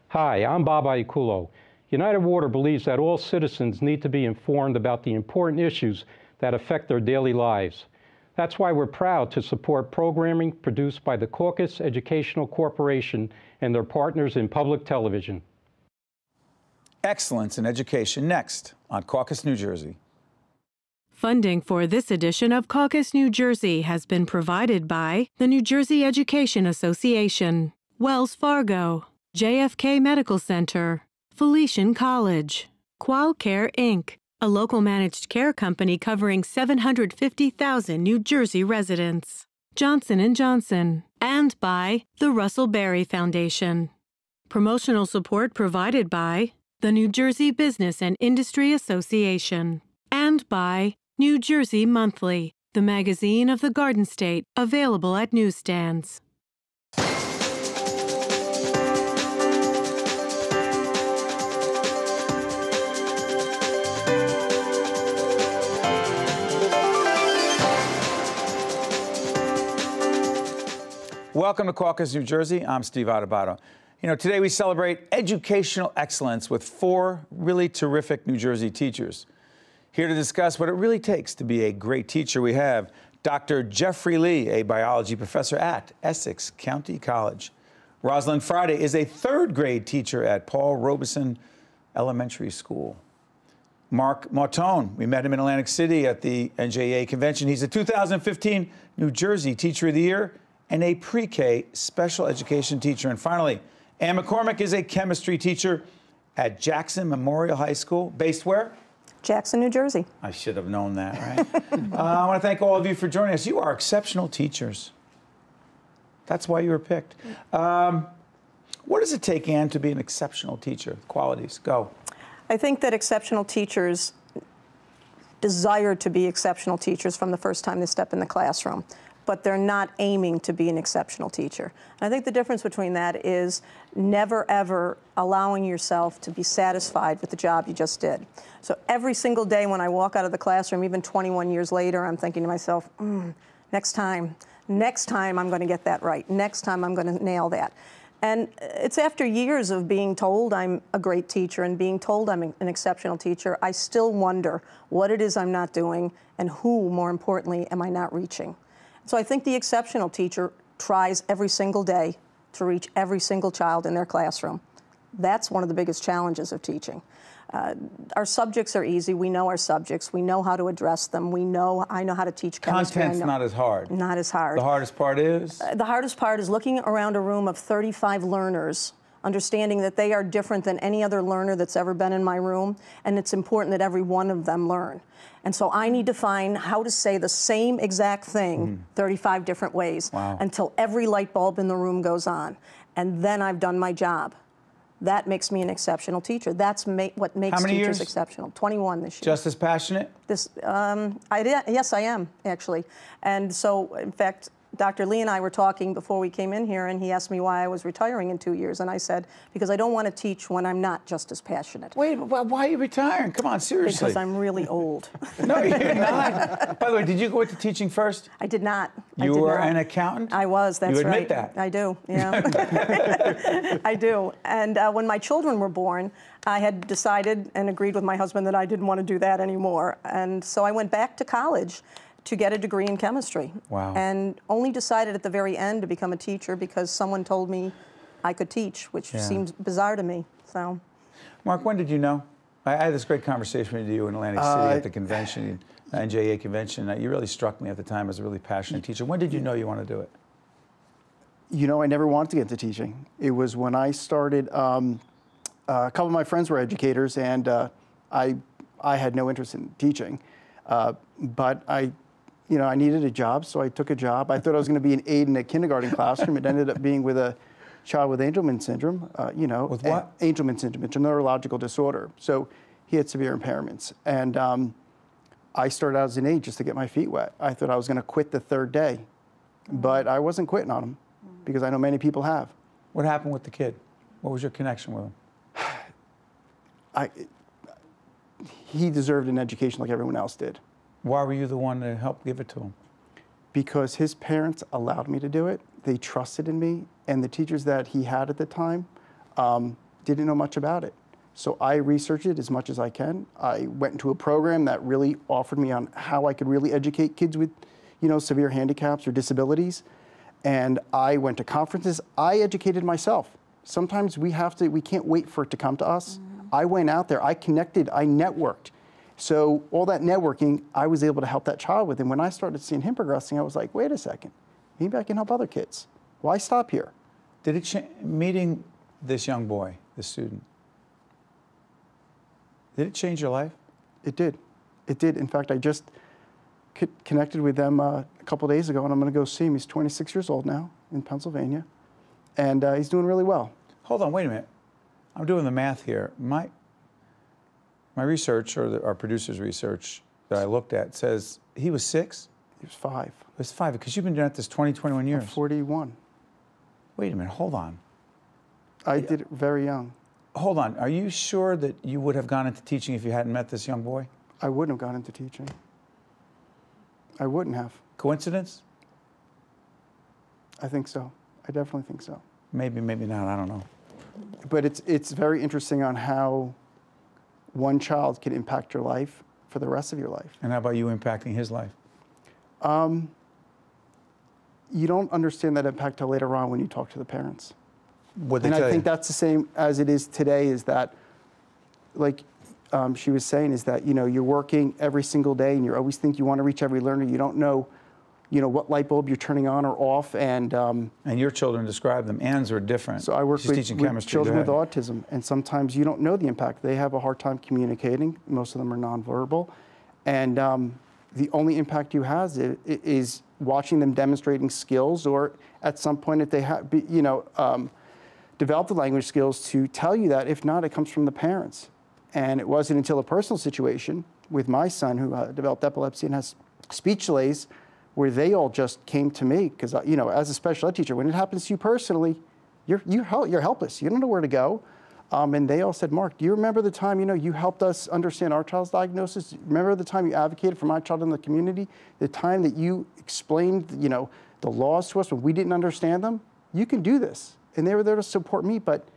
Hi, I'm Bob Iaculo. United Water believes that all citizens need to be informed about the important issues that affect their daily lives. That's why we're proud to support programming produced by the Caucus Educational Corporation and their partners in public television. Excellence in education next on Caucus New Jersey. Funding for this edition of Caucus New Jersey has been provided by the New Jersey Education Association, Wells Fargo, JFK Medical Center, Felician College, QualCare Inc., a local managed care company covering 750,000 New Jersey residents, Johnson & Johnson, and by the Russell Berry Foundation. Promotional support provided by the New Jersey Business and Industry Association, and by New Jersey Monthly, the magazine of the Garden State, available at newsstands. Welcome to Caucus New Jersey. I'm Steve Adubato. You know, today we celebrate educational excellence with 4 really terrific New Jersey teachers. Here to discuss what it really takes to be a great teacher, we have Dr. Jeffrey Lee, a biology professor at Essex County College. Rosalind Friday is a 3rd grade teacher at Paul Robeson Elementary School. Mark Martone, we met him in Atlantic City at the NJEA convention. He's a 2015 New Jersey Teacher of the Year and a pre-K special education teacher. And finally, Ann McCormick is a chemistry teacher at Jackson Memorial High School, based where? Jackson, New Jersey. I should have known that, right? I want to thank all of you for joining us. You are exceptional teachers. That's why you were picked. What does it take, Ann, to be an exceptional teacher? Qualities, go. I think that exceptional teachers desire to be exceptional teachers from the first time they step in the classroom, but they're not aiming to be an exceptional teacher. And I think the difference between that is never, ever allowing yourself to be satisfied with the job you just did. So every single day when I walk out of the classroom, even 21 years later, I'm thinking to myself, next time I'm going to get that right. Next time I'm going to nail that. And it's after years of being told I'm a great teacher and being told I'm an exceptional teacher, I still wonder what it is I'm not doing and who, more importantly, am I not reaching. So I think the exceptional teacher tries every single day to reach every single child in their classroom. That's one of the biggest challenges of teaching. Our subjects are easy. We know our subjects. We know how to address them. I know how to teach chemistry. Content's not as hard. Not as hard. The hardest part is? The hardest part is looking around a room of 35 learners, understanding that they are different than any other learner that's ever been in my room, and it's important that every one of them learn. And so I need to find how to say the same exact thing 35 different ways until every light bulb in the room goes on. And then I've done my job. That makes me an exceptional teacher. That's what makes teachers exceptional. 21 this year. Just as passionate? Yes, I am, actually. And so, in fact, Dr. Lee and I were talking before we came in here, and he asked me why I was retiring in 2 years. And I said, because I don't want to teach when I'm not just as passionate. Wait, why are you retiring? Come on, seriously. Because I'm really old. No, you're not. By the way, did you go into teaching first? I did not. You were an accountant? I was, that's right. You admit that? I do, yeah. I do. And when my children were born, I had decided and agreed with my husband that I didn't want to do that anymore. And so I went back to college to get a degree in chemistry. Wow. And only decided at the very end to become a teacher because someone told me I could teach, which seemed bizarre to me. So, Mark, when did you know? I had this great conversation with you in Atlantic City at the convention, NJEA convention. You really struck me at the time as a really passionate teacher. When did you know you wanted to do it? You know, I never wanted to get into teaching. It was when I started, a couple of my friends were educators, and I had no interest in teaching. But I needed a job, so I took a job. I thought I was going to be an aide in a kindergarten classroom. It ended up being with a child with Angelman syndrome. With what? Angelman syndrome. It's a neurological disorder. So he had severe impairments. And I started out as an aide just to get my feet wet. I thought I was going to quit the 3rd day. But I wasn't quitting on him because I know many people have. What happened with the kid? What was your connection with him? He deserved an education like everyone else did. Why were you the one to help give it to him? Because his parents allowed me to do it. They trusted in me. And the teachers that he had at the time didn't know much about it. So I researched it as much as I can. I went into a program that really offered me on how I could really educate kids with, severe handicaps or disabilities. And I went to conferences. I educated myself. Sometimes we can't wait for it to come to us. I went out there, I connected, I networked. So all that networking, I was able to help that child with. And when I started seeing him progressing, I was like, wait a second, maybe I can help other kids. Why stop here? Did it meeting this young boy, this student, did it change your life? It did. It did. In fact, I just connected with them a couple days ago, and I'm going to go see him. He's 26 years old now in Pennsylvania, and he's doing really well. Hold on, wait a minute. I'm doing the math here. My research, or our producer's research that I looked at, says he was 6? He was 5. He was 5, because you've been doing it this 21 years. I'm 41. Wait a minute, hold on. I did it very young. Hold on, are you sure that you would have gone into teaching if you hadn't met this young boy? I wouldn't have gone into teaching. I wouldn't have. Coincidence? I think so. I definitely think so. Maybe, maybe not, I don't know. But it's very interesting on how one child can impact your life for the rest of your life. And how about you impacting his life? You don't understand that impact till later on when you talk to the parents. What'd they And tell I you? think that's the same as it is today, is that, like she was saying, is that, you're working every single day and you always think you want to reach every learner. You don't know, what light bulb you're turning on or off. And your children describe them. Ann's are different. so I work She's with teaching chemistry. children Go with ahead. autism, and sometimes you don't know the impact. They have a hard time communicating. Most of them are nonverbal. And the only impact you have is watching them demonstrating skills, or at some point if they have, develop the language skills to tell you that. If not, it comes from the parents. And it wasn't until a personal situation with my son, who developed epilepsy and has speech delays, where they all just came to me, because as a special ed teacher, when it happens to you personally, you're helpless. You don't know where to go. And they all said, Mark, do you remember the time you helped us understand our child's diagnosis? Remember the time you advocated for my child in the community? The time that you explained the laws to us when we didn't understand them? You can do this. And they were there to support me, but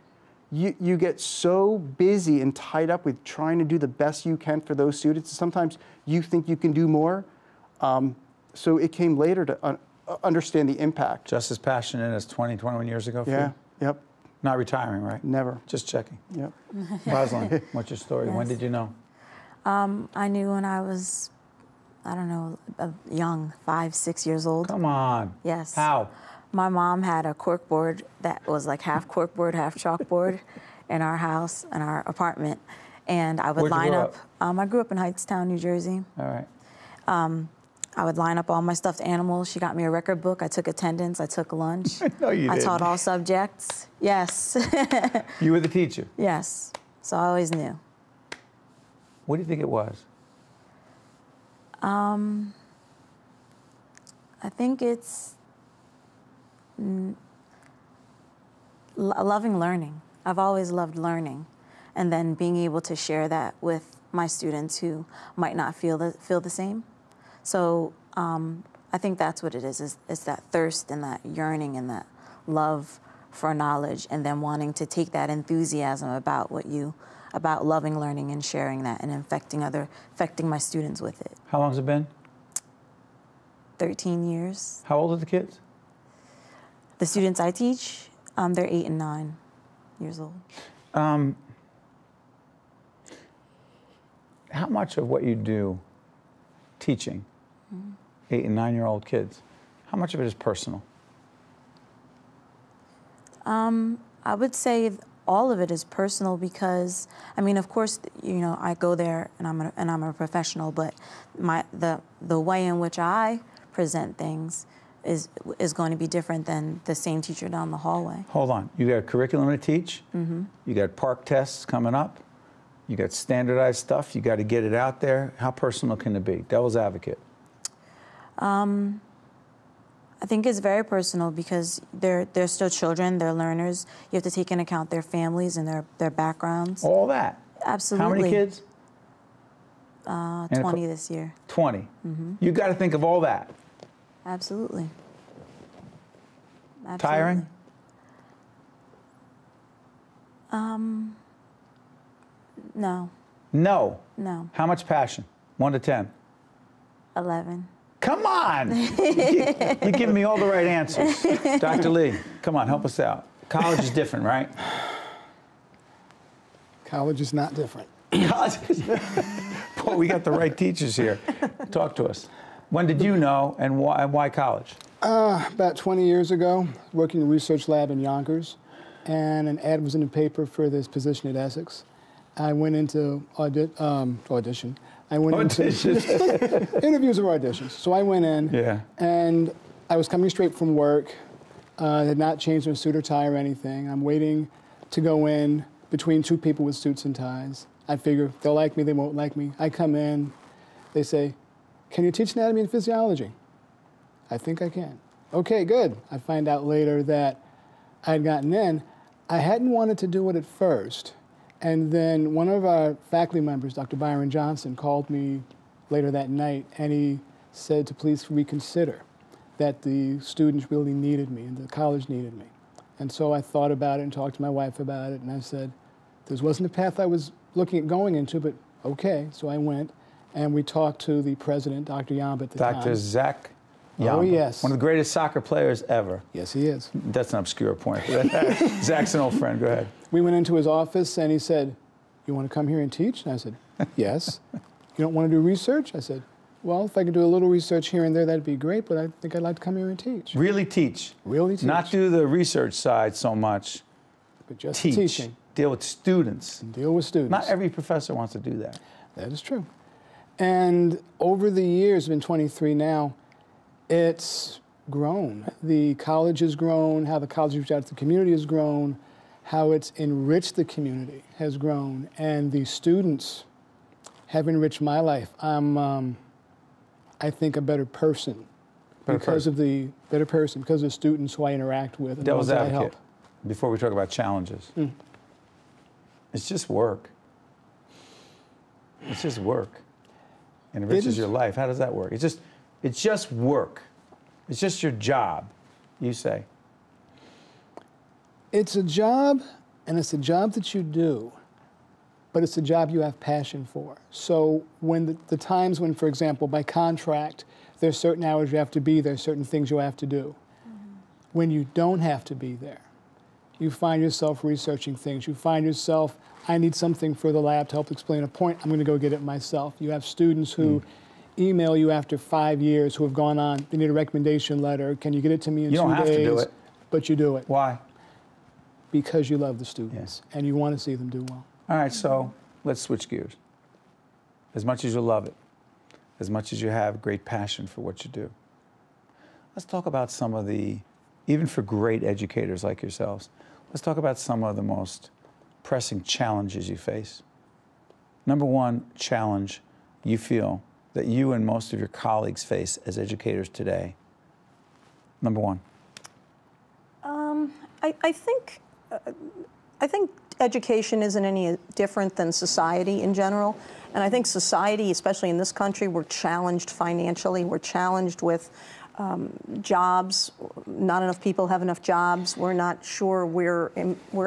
you get so busy and tied up with trying to do the best you can for those students. Sometimes you think you can do more. So it came later to understand the impact. Just as passionate as 21 years ago for Yeah, you? yep, Not retiring, right? never, Just checking. yep. Rosalind, what's your story? When did you know? I knew when I was, I don't know, young, 5, 6 years old. Come on. Yes. How? My mom had a corkboard that was like half corkboard, half chalkboard in our house, in our apartment. And I would Where'd you line grow up. I grew up in Hightstown, New Jersey. All right. I would line up all my stuffed animals. She got me a record book. I took attendance. I took lunch. No, you I didn't. taught all subjects. Yes. You were the teacher. Yes. So I always knew. What do you think it was? I think it's loving learning. I've always loved learning, and then being able to share that with my students who might not feel the same. So I think that's what it is that thirst and that yearning and that love for knowledge, and then wanting to take that enthusiasm about about loving learning and sharing that and affecting my students with it. How long's it been? 13 years. How old are the kids? The students I teach, they're 8 and 9 years old. How much of what you do teaching 8 and 9-year-old kids, how much of it is personal? I would say all of it is personal because, I mean, of course, I go there and I'm a professional, but the way in which I present things is going to be different than the same teacher down the hallway. Hold on. You got a curriculum to teach. You got park tests coming up. You got standardized stuff. You got to get it out there. How personal can it be? Devil's advocate. I think it's very personal because they're still children, they're learners. You have to take into account their families and their backgrounds. All that. Absolutely. How many kids? 20 this year. 20. You got to think of all that. Absolutely. Tiring? No, No. no, How much passion? 1 to 10. 11. Come on! You're giving me all the right answers. Dr. Lee, come on, help us out. College is different, right? College is not different. College is... Boy, we got the right teachers here. Talk to us. When did you know, and why college? About 20 years ago, working in a research lab in Yonkers, and an ad was in the paper for this position at Essex. I went into audition. I went into interviews or auditions. So I went in, and I was coming straight from work. Had not changed my suit or tie or anything. I'm waiting to go in between two people with suits and ties. I figure they'll like me, they won't like me. I come in, they say, "Can you teach anatomy and physiology?" I think I can. Okay, good. I find out later that I had gotten in. I hadn't wanted to do it at first. And then one of our faculty members, Dr. Byron Johnson, called me later that night, and he said to please reconsider, that the students really needed me and the college needed me. And so I thought about it and talked to my wife about it, and I said, this wasn't a path I was looking at going into, but okay. So I went, and we talked to the president, Dr. Yamba at the time. Dr. Zach Yamba. Oh, yes. One of the greatest soccer players ever. Yes, he is. That's an obscure point. Zach's an old friend. Go ahead. We went into his office, and he said, "You want to come here and teach?" And I said, "Yes." "You don't want to do research?" I said, "Well, if I could do a little research here and there, that'd be great, but I think I'd like to come here and teach." Really teach. Really teach. Not do the research side so much. But just Teach. teaching. Deal with students. Deal with students. Not every professor wants to do that. That is true. And over the years, I've been 23 now, it's grown. The college has grown, how the college reached out to the community has grown, how it's enriched the community has grown, and the students have enriched my life. I'm, I think, a better person because of the students who I interact with and Devil's those that I advocate, help. before we talk about challenges. It's just work. It's just work. And enriches your life. How does that work? It's just work. It's just your job, you say. It's a job, and it's a job that you do, but it's a job you have passion for. So when the times when, for example, by contract, there's certain hours you have to be there, certain things you have to do. When you don't have to be there, you find yourself researching things. You find yourself, I need something for the lab to help explain a point. I'm going to go get it myself. You have students who email you after 5 years who have gone on, they need a recommendation letter. Can you get it to me in 2 days? You don't have to do it. But you do it. Why? Because you love the students and you want to see them do well. All right, so let's switch gears. As much as you love it, as much as you have great passion for what you do, let's talk about some of the, even for great educators like yourselves, let's talk about some of the most pressing challenges you face. Number one challenge you feel that you and most of your colleagues face as educators today. Number one. I think education isn't any different than society in general. And I think society, especially in this country, we're challenged financially. We're challenged with jobs. Not enough people have enough jobs. We're not sure we're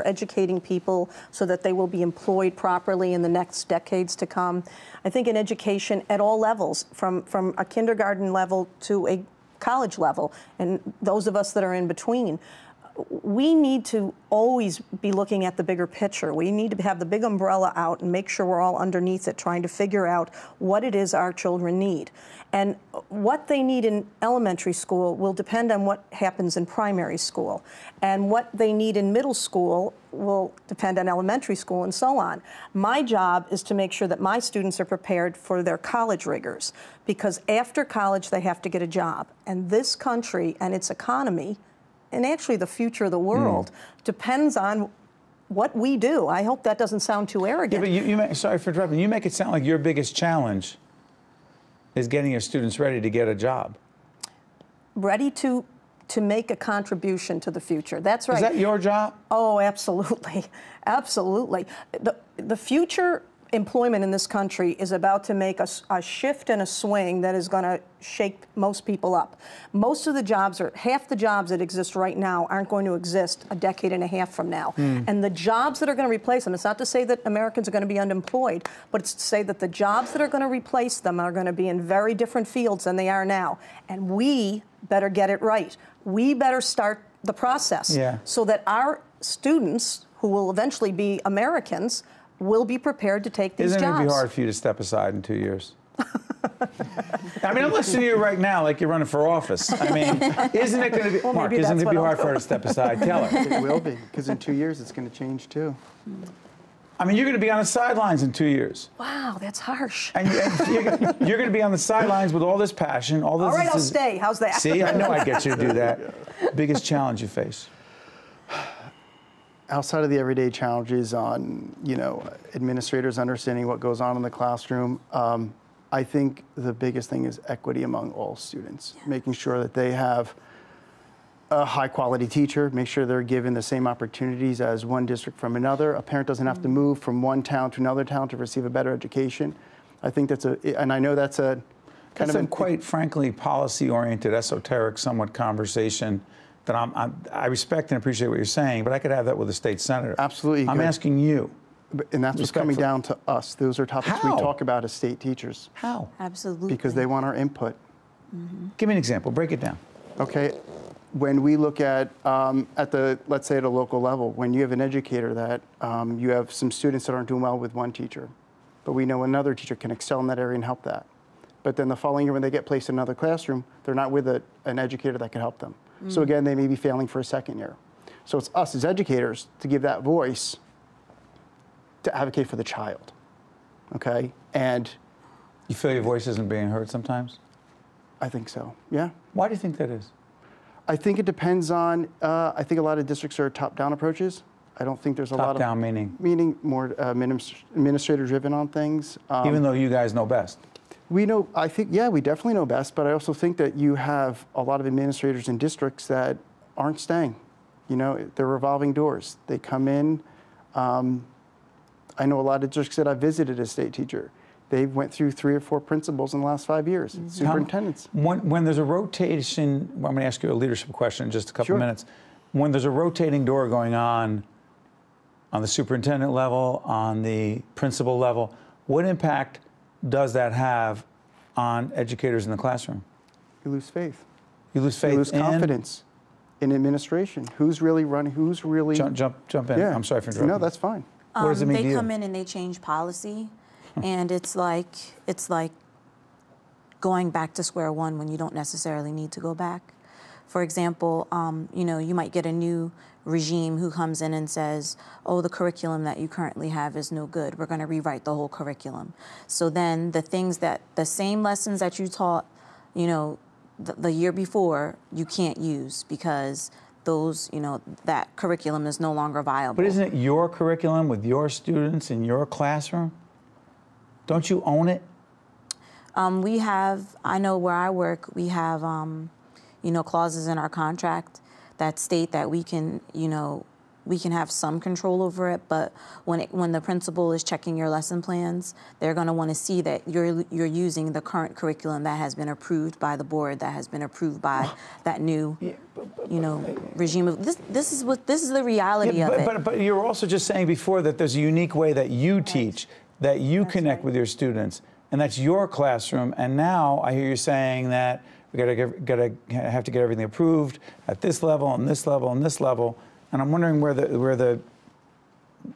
educating people so that they will be employed properly in the next decades to come. I think in education at all levels, from a kindergarten level to a college level, and those of us that are in between, we need to always be looking at the bigger picture. We need to have the big umbrella out and make sure we're all underneath it, trying to figure out what it is our children need. And what they need in elementary school will depend on what happens in primary school. And what they need in middle school will depend on elementary school and so on. My job is to make sure that my students are prepared for their college rigors, because after college they have to get a job. And this country and its economy, and actually the future of the world, depends on what we do. I hope that doesn't sound too arrogant. Yeah, but sorry for interrupting. You make it sound like your biggest challenge is getting your students ready to get a job. Ready to make a contribution to the future. That's right. Is that your job? Oh, absolutely. Absolutely. The future employment in this country is about to make a shift and a swing that is going to shake most people up. Most of the jobs, or half the jobs that exist right now, aren't going to exist a decade and a half from now. And the jobs that are going to replace them, it's not to say that Americans are going to be unemployed, but it's to say that the jobs that are going to replace them are going to be in very different fields than they are now. And we better get it right. We better start the process so that our students, who will eventually be Americans, will be prepared to take these jobs. Isn't it going to be hard for you to step aside in 2 years? I mean, I'm listening to you right now like you're running for office. I mean, isn't it going to be, Well, Mark, maybe isn't it that's going to be what hard I'll for her to step aside? Tell her. It will be, because in 2 years it's going to change too. I mean, you're going to be on the sidelines in 2 years. Wow, that's harsh. And you're going to be on the sidelines with all this passion, all this. All right, I'll stay. How's that? See, I know I'd get you to do that. Biggest challenge you face? Outside of the everyday challenges on, administrators understanding what goes on in the classroom, I think the biggest thing is equity among all students, making sure that they have a high-quality teacher, make sure they're given the same opportunities as one district from another. A parent doesn't have to move from one town to another town to receive a better education. I think and I know that's a kind of quite frankly policy-oriented, esoteric, somewhat conversation that I respect and appreciate what you're saying, but I could have that with a state senator. Absolutely. I'm asking you. And that's what's coming down to us. Those are topics we talk about as state teachers. How? Absolutely. Because they want our input. Give me an example. Break it down. Okay. When we look at let's say at a local level, when you have an educator that you have some students that aren't doing well with one teacher, but we know another teacher can excel in that area and help that. But then the following year when they get placed in another classroom, they're not with an educator that can help them. So again, they may be failing for a second year. So it's us as educators to give that voice to advocate for the child, okay? And you feel your voice isn't being heard sometimes? I think so, yeah. Why do you think that is? I think it depends on, I think a lot of districts are top-down approaches. I don't think there's a lot of... Top-down meaning? Meaning more administrator-driven on things. Even though you guys know best? We know, I think, yeah, we definitely know best, but I also think that you have a lot of administrators in districts that aren't staying. They're revolving doors. They come in. I know a lot of districts that I visited as state teacher. They went through 3 or 4 principals in the last 5 years, superintendents. When there's a rotation, I'm going to ask you a leadership question in just a couple of minutes. When there's a rotating door going on the superintendent level, on the principal level, what impact does that have on educators in the classroom? You lose faith. You lose faith. You lose confidence in administration. Who's really running? Who's really... Jump in. Yeah. I'm sorry for interrupting. No, that's fine. What does it mean to you? They come in and they change policy, and it's like going back to square one when you don't necessarily need to go back. For example, you might get a new regime who comes in and says, oh, the curriculum that you currently have is no good. We're going to rewrite the whole curriculum. So then the same lessons that you taught, the year before, you can't use because those, that curriculum is no longer viable. But isn't it your curriculum with your students in your classroom? Don't you own it? I know where I work, we have, clauses in our contract that state that we can have some control over it, but when the principal is checking your lesson plans, they're going to want to see that you're using the current curriculum that has been approved by the board, that has been approved by that new, regime of this is the reality of it. But you're also just saying before that there's a unique way that you teach, that you connect with your students, and that's your classroom. And now I hear you saying that we have to get everything approved at this level and this level and this level. And I'm wondering where the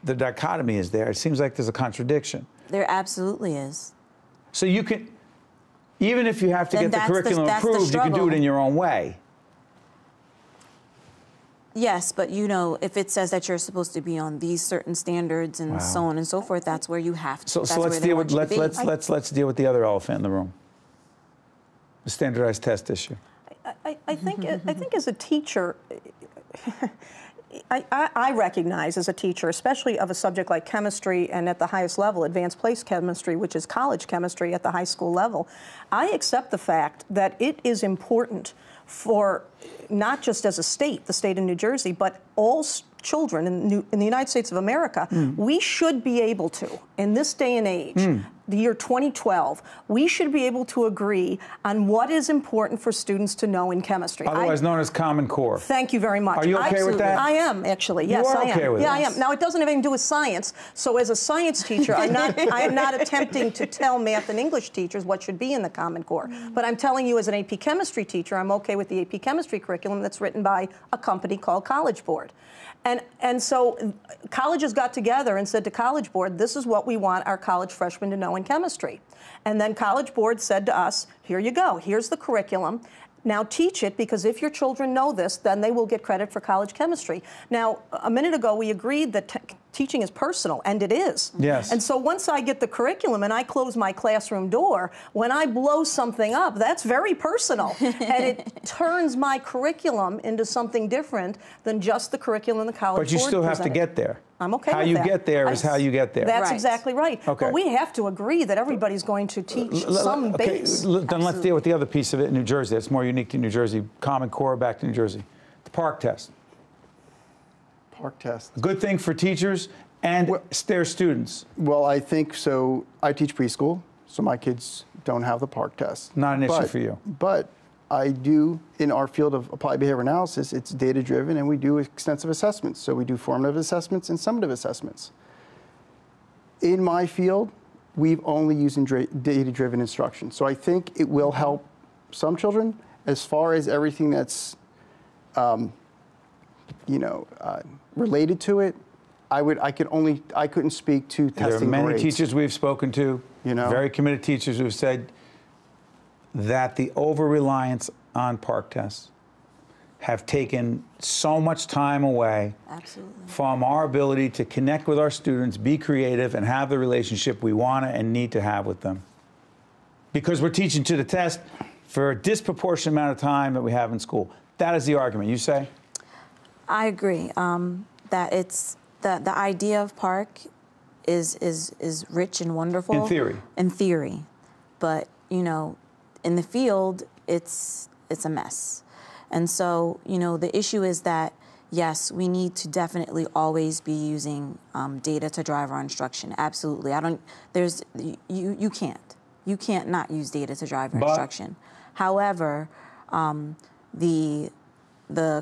dichotomy is there. It seems like there's a contradiction. There absolutely is. So you can, even if you have to get the curriculum approved, you can do it in your own way. Yes, but if it says that you're supposed to be on these certain standards and so on and so forth, that's where you have to. So let's deal with let's deal with the other elephant in the room. The standardized test issue. I think as a teacher, I recognize as a teacher, especially of a subject like chemistry and at the highest level, advanced place chemistry, which is college chemistry at the high school level, I accept the fact that it is important for not just as a state, the state of New Jersey, but all children in the United States of America, we should be able to, in this day and age, the year 2012, we should be able to agree on what is important for students to know in chemistry. Otherwise known as Common Core. Thank you very much. Are you okay with that? I am, actually. Yes, you are I am. Okay with yeah, it. I am. Now, it doesn't have anything to do with science. So as a science teacher, I am not attempting to tell math and English teachers what should be in the Common Core. But I'm telling you, as an AP Chemistry teacher, I'm okay with the AP Chemistry curriculum that's written by a company called College Board. And so colleges got together and said to College Board, this is what we want our college freshmen to know in chemistry. And then College Board said to us, here you go, here's the curriculum. Now teach it, because if your children know this, then they will get credit for college chemistry. Now, a minute ago, we agreed that teaching is personal, and it is. Yes. And so once I get the curriculum and I close my classroom door, when I blow something up, that's very personal. And it turns my curriculum into something different than just the curriculum the College Board But you still have to presented. get there. I'm okay how with you that. get there is how you get there. That's Right. exactly right. Okay. But we have to agree that everybody's going to teach some base. Then let's deal with the other piece of it in New Jersey. That's more unique to New Jersey. Common Core, back to New Jersey. The PARCC test. PARCC test. Good thing for teachers and their students. Well, I think so. I teach preschool, so my kids don't have the PARCC test. Not an issue for you. But I do, in our field of applied behavior analysis, it's data-driven, and we do extensive assessments. So we do formative assessments and summative assessments. In my field, we've only used data-driven instruction. So I think it will help some children. As far as everything that's, related to it, I couldn't speak to testing grades. There are many teachers we've spoken to, very committed teachers who've said that the over-reliance on PARCC tests have taken so much time away from our ability to connect with our students, be creative, and have the relationship we want and need to have with them. Because we're teaching to the test for a disproportionate amount of time that we have in school. That is the argument. You say? I agree that it's the idea of PARCC is rich and wonderful. In theory. In theory. But, in the field, it's a mess. And so, the issue is that, yes, we need to definitely always be using data to drive our instruction. Absolutely. You can't. You can't not use data to drive your instruction. However, the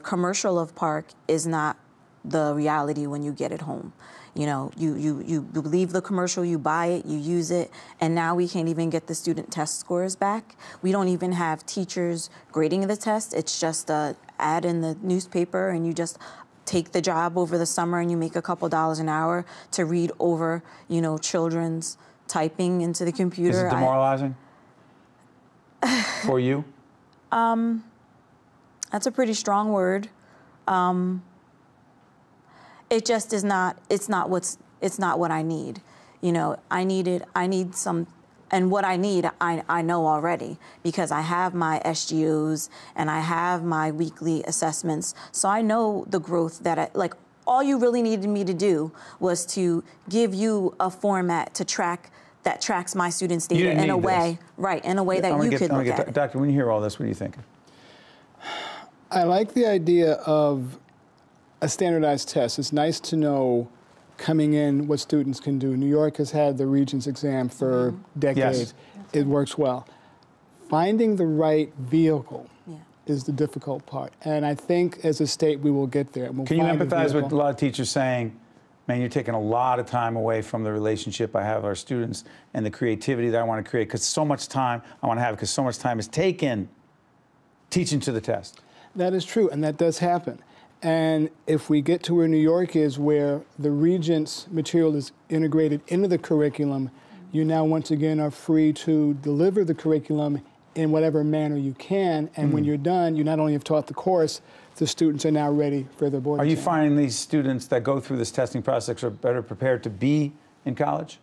commercial of PARCC is not the reality when you get it home. You believe the commercial, you buy it, you use it, and now we can't even get the student test scores back. We don't even have teachers grading the test. It's just an ad in the newspaper, and you just take the job over the summer and you make a couple dollars an hour to read over, children's typing into the computer. Is it demoralizing for you? That's a pretty strong word. It just is not. It's not what I need. I need some, and what I need, I know already, because I have my SGOs and I have my weekly assessments. So I know the growth that all you really needed me to do was to give you a format to track that tracks my students' data in a way, in a way that you could look at it. Doctor, when you hear all this, what do you think? I like the idea of a standardized test. It's nice to know coming in what students can do. New York has had the Regents exam for decades. Yes. It works well. Finding the right vehicle is the difficult part. And I think as a state we will get there. Can you empathize with a lot of teachers saying, man, you're taking a lot of time away from the relationship I have with our students and the creativity that I want to create, because so much time I want to have, because so much time is taken teaching to the test? That is true, and that does happen. And if we get to where New York is, where the Regents material is integrated into the curriculum, you now once again are free to deliver the curriculum in whatever manner you can. And when you're done, you not only have taught the course, the students are now ready for their board exam. Are you finding these students that go through this testing process are better prepared to be in college?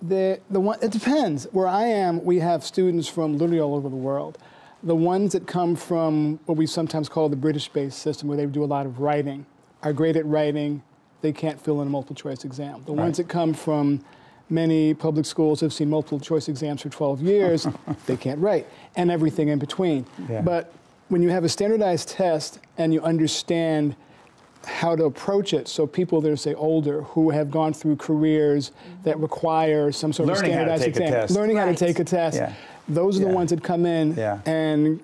It depends. Where I am, we have students from literally all over the world. The ones that come from what we sometimes call the British-based system, where they do a lot of writing, are great at writing. They can't fill in a multiple-choice exam. The ones that come from many public schools have seen multiple-choice exams for 12 years, they can't write, and everything in between. Yeah. But when you have a standardized test and you understand how to approach it. So people that are, say, older, who have gone through careers that require some sort of standardized exam, learning how to take a test. Yeah. Those are the ones that come in and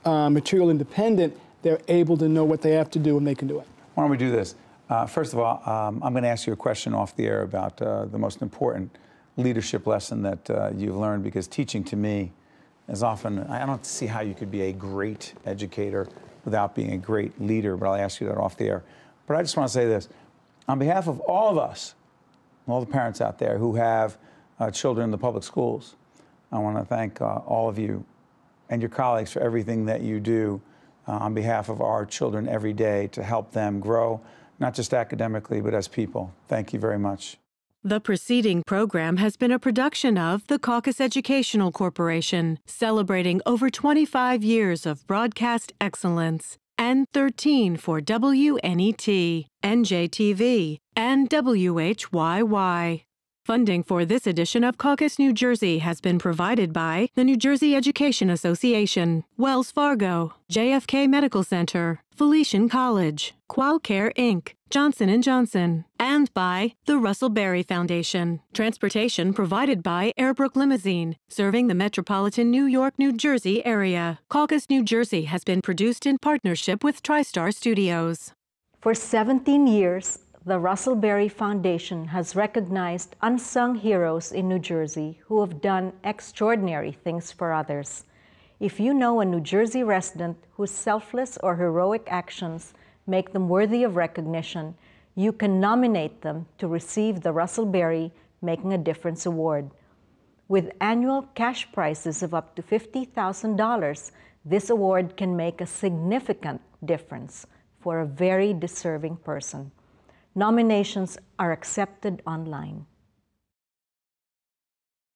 material independent, they're able to know what they have to do and they can do it. Why don't we do this? First of all, I'm going to ask you a question off the air about the most important leadership lesson that you've learned, because teaching to me is often, I don't see how you could be a great educator without being a great leader, but I'll ask you that off the air. But I just want to say this. On behalf of all of us, all the parents out there who have children in the public schools, I want to thank all of you and your colleagues for everything that you do on behalf of our children every day to help them grow, not just academically, but as people. Thank you very much. The preceding program has been a production of the Caucus Educational Corporation, celebrating over 25 years of broadcast excellence, and 13 for WNET, NJTV, and WHYY. Funding for this edition of Caucus New Jersey has been provided by the New Jersey Education Association, Wells Fargo, JFK Medical Center, Felician College, Qualcare Inc., Johnson & Johnson, and by the Russell Berry Foundation. Transportation provided by Airbrook Limousine, serving the metropolitan New York, New Jersey area. Caucus New Jersey has been produced in partnership with TriStar Studios. For 17 years, the Russell Berry Foundation has recognized unsung heroes in New Jersey who have done extraordinary things for others. If you know a New Jersey resident whose selfless or heroic actions make them worthy of recognition, you can nominate them to receive the Russell Berry Making a Difference Award. With annual cash prizes of up to $50,000, this award can make a significant difference for a very deserving person. Nominations are accepted online.